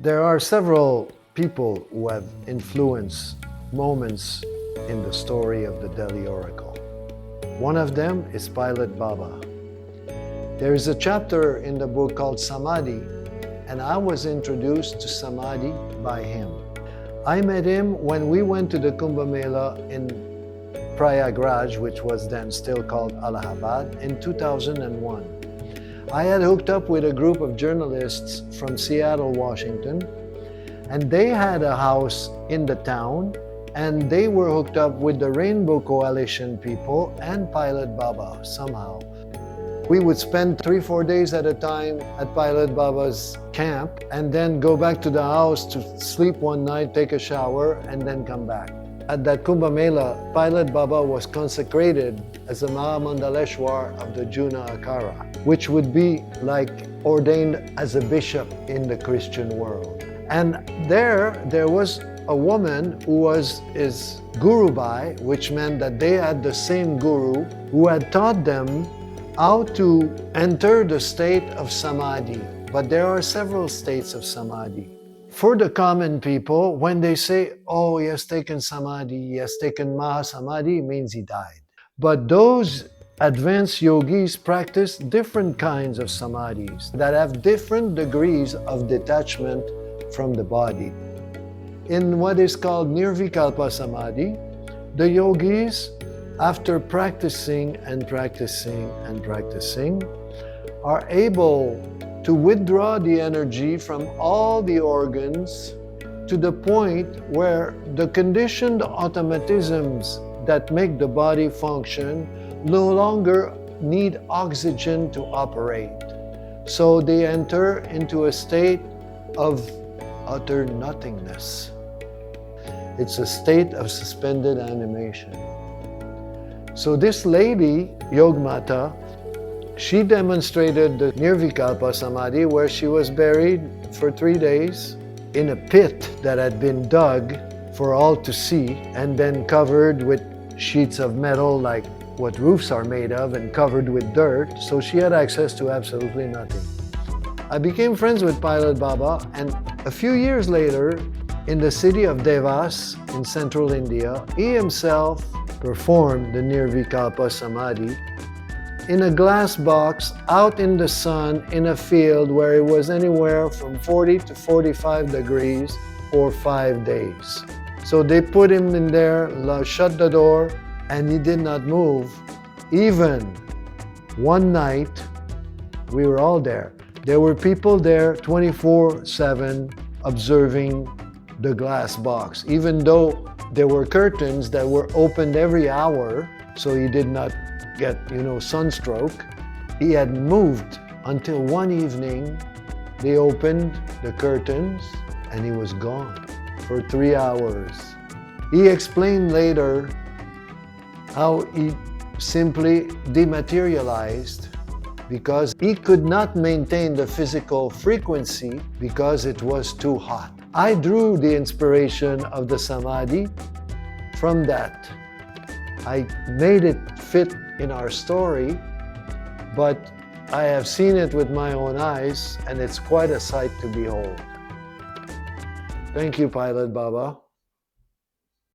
There are several people who have influenced moments in the story of the Delhi Oracle. One of them is Pilot Baba. There is a chapter in the book called Samadhi, and I was introduced to Samadhi by him. I met him when we went to the Kumbh Mela in Prayagraj, which was then still called Allahabad, in 2001. I had hooked up with a group of journalists from Seattle, Washington, and they had a house in the town, and they were hooked up with the Rainbow Coalition people and Pilot Baba somehow. We would spend 3-4 days at a time at Pilot Baba's camp and then go back to the house to sleep one night, take a shower, and then come back. At that Kumbh Mela, Pilot Baba was consecrated as a Mahamandaleshwar of the Juna Akara, which would be like ordained as a bishop in the Christian world. And there was a woman who was his gurubai, which meant that they had the same guru who had taught them how to enter the state of samadhi. But there are several states of samadhi. For the common people, when they say, oh, he has taken samadhi, he has taken mahasamadhi, it means he died. But those advanced yogis practice different kinds of samadhis that have different degrees of detachment from the body. In what is called nirvikalpa samadhi, the yogis, after practicing and practicing and practicing, are able to withdraw the energy from all the organs to the point where the conditioned automatisms that make the body function no longer need oxygen to operate. So they enter into a state of utter nothingness. It's a state of suspended animation. So this lady, Yogmata, she demonstrated the Nirvikalpa Samadhi where she was buried for 3 days in a pit that had been dug for all to see and then covered with sheets of metal like what roofs are made of and covered with dirt, so she had access to absolutely nothing. I became friends with Pilot Baba, and a few years later, in the city of Devas in central India, he himself performed the Nirvikalpa Samadhi in a glass box out in the sun in a field where it was anywhere from 40 to 45 degrees for 5 days. So they put him in there, shut the door, and he did not move. Even one night, we were all there. There were people there 24/7 observing the glass box, even though there were curtains that were opened every hour, so he did not get, sunstroke. He had moved until one evening, they opened the curtains and he was gone for 3 hours. He explained later how he simply dematerialized because he could not maintain the physical frequency because it was too hot. I drew the inspiration of the Samadhi from that. I made it fit in our story, but I have seen it with my own eyes, and it's quite a sight to behold. Thank you, Pilot Baba.